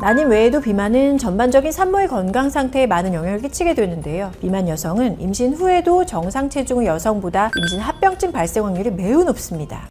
난임 외에도 비만은 전반적인 산모의 건강 상태에 많은 영향을 끼치게 되는데요. 비만 여성은 임신 후에도 정상 체중의 여성보다 임신 합병증 발생 확률이 매우 높습니다.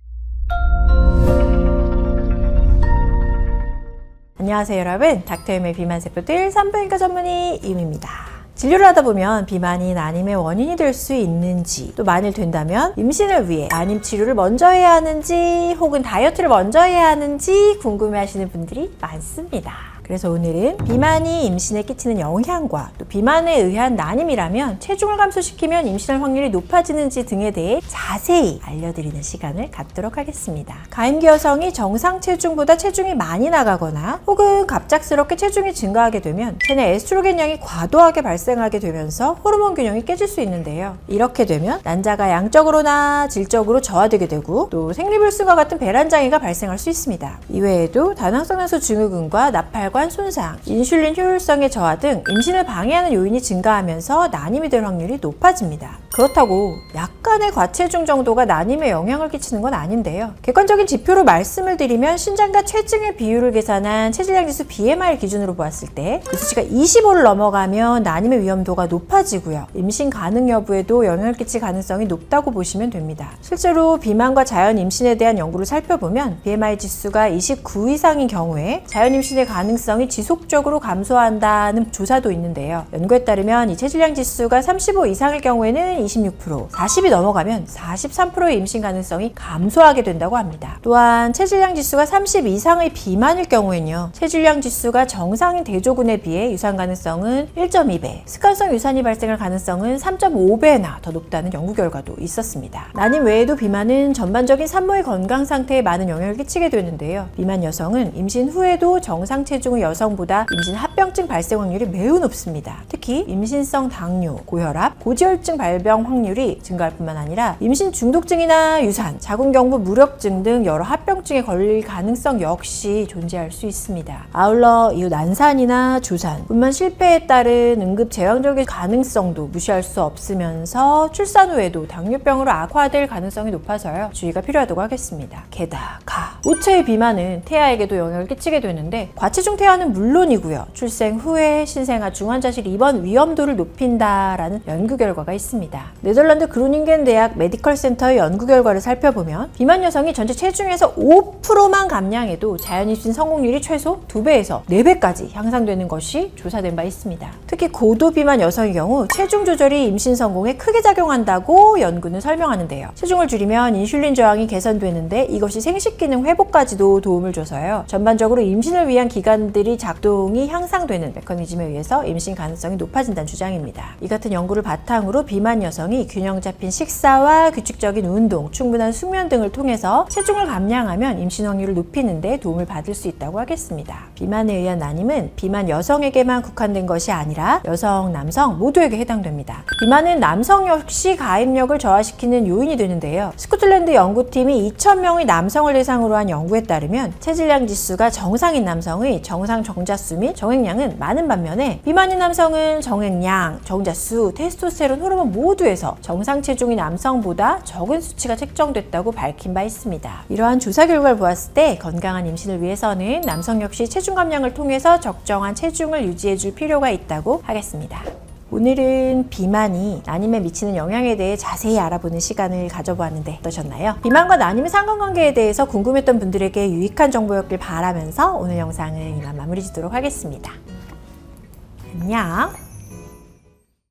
안녕하세요 여러분, 닥터엠의 비만세포들 산부인과 전문의 임입니다. 진료를 하다 보면 비만이 난임의 원인이 될 수 있는지, 또 만일 된다면 임신을 위해 난임 치료를 먼저 해야 하는지 혹은 다이어트를 먼저 해야 하는지 궁금해하시는 분들이 많습니다. 그래서 오늘은 비만이 임신에 끼치는 영향과 또 비만에 의한 난임이라면 체중을 감소시키면 임신할 확률이 높아지는지 등에 대해 자세히 알려드리는 시간을 갖도록 하겠습니다. 가임기 여성이 정상 체중보다 체중이 많이 나가거나 혹은 갑작스럽게 체중이 증가하게 되면 체내 에스트로겐량이 과도하게 발생하게 되면서 호르몬 균형이 깨질 수 있는데요. 이렇게 되면 난자가 양적으로나 질적으로 저하되게 되고 또 생리불순과 같은 배란장애가 발생할 수 있습니다. 이외에도 다낭성난소 증후군과 나팔 손상, 인슐린 효율성의 저하 등 임신을 방해하는 요인이 증가하면서 난임이 될 확률이 높아집니다. 그렇다고 약간의 과체중 정도가 난임에 영향을 끼치는 건 아닌데요. 객관적인 지표로 말씀을 드리면 신장과 체중의 비율을 계산한 체질량지수 BMI를 기준으로 보았을 때 그 수치가 25를 넘어가면 난임의 위험도가 높아지고요. 임신 가능 여부에도 영향을 끼칠 가능성이 높다고 보시면 됩니다. 실제로 비만과 자연 임신에 대한 연구를 살펴보면 BMI 지수가 29 이상인 경우에 자연 임신의 가능성이 지속적으로 감소한다는 조사도 있는데요. 연구에 따르면 이 체질량 지수가 35 이상일 경우에는 26%, 40이 넘어가면 43%의 임신 가능성이 감소하게 된다고 합니다. 또한 체질량 지수가 30 이상의 비만일 경우에는요, 체질량 지수가 정상인 대조군에 비해 유산 가능성은 1.2배, 습관성 유산이 발생할 가능성은 3.5배나 더 높다는 연구 결과도 있었습니다. 난임 외에도 비만은 전반적인 산모의 건강 상태에 많은 영향을 끼치게 되는데요. 비만 여성은 임신 후에도 정상 체중의 여성보다 임신 합병증 발생 확률이 매우 높습니다. 특히 임신성 당뇨, 고혈압, 고지혈증 발병 확률이 증가할 뿐만 아니라 임신 중독증이나 유산, 자궁경부 무력증 등 여러 합병증에 걸릴 가능성 역시 존재할 수 있습니다. 아울러 이후 난산이나 조산, 분만 실패에 따른 응급 제왕적인 가능성도 무시할 수 없으면서 출산 후에도 당뇨병으로 악화될 가능성이 높아서요, 주의가 필요하다고 하겠습니다. 게다가 우체의 비만은 태아에게도 영향을 끼치게 되는데 과체중 태아는 물론이고요, 출생 후에 신생아 중환자실 입원 위험도를 높인다라는 연구 결과가 있습니다. 네덜란드 그로닝겐 대학 메디컬 센터의 연구 결과를 살펴보면 비만 여성이 전체 체중에서 5%만 감량해도 자연 임신 성공률이 최소 2배에서 4배까지 향상되는 것이 조사된 바 있습니다. 특히 고도 비만 여성의 경우 체중 조절이 임신 성공에 크게 작용한다고 연구는 설명하는데요. 체중을 줄이면 인슐린 저항이 개선되는데 이것이 생식 기능 회복까지도 도움을 줘서요, 전반적으로 임신을 위한 기관들이 작동이 향상되는 메커니즘에 의해서 임신 가능성이 높아진다는 주장입니다. 이 같은 연구를 바탕으로 비만 여성이 균형 잡힌 식사와 규칙적인 운동, 충분한 숙면 등을 통해서 체중을 감량하면 임신 확률을 높이는 데 도움을 받을 수 있다고 하겠습니다. 비만에 의한 난임은 비만 여성에게만 국한된 것이 아니라 여성, 남성 모두에게 해당됩니다. 비만은 남성 역시 가임력을 저하시키는 요인이 되는데요. 스코틀랜드 연구팀이 2,000명의 남성을 대상으로 한 연구에 따르면 체질량 지수가 정상인 남성의 정상 정자수 및 정액량은 많은 반면에 비만인 남성은 정액량, 정자수, 테스토스테론 호르몬 모두에서 정상 체중인 남성보다 적은 수치가 책정됐다고 밝힌 바 있습니다. 이러한 조사 결과를 보았을 때 건강한 임신을 위해서는 남성 역시 체중 감량을 통해서 적정한 체중을 유지해 줄 필요가 있다고 하겠습니다. 오늘은 비만이 난임에 미치는 영향에 대해 자세히 알아보는 시간을 가져보았는데 어떠셨나요? 비만과 난임의 상관관계에 대해서 궁금했던 분들에게 유익한 정보였길 바라면서 오늘 영상은 이만 마무리 짓도록 하겠습니다. 안녕!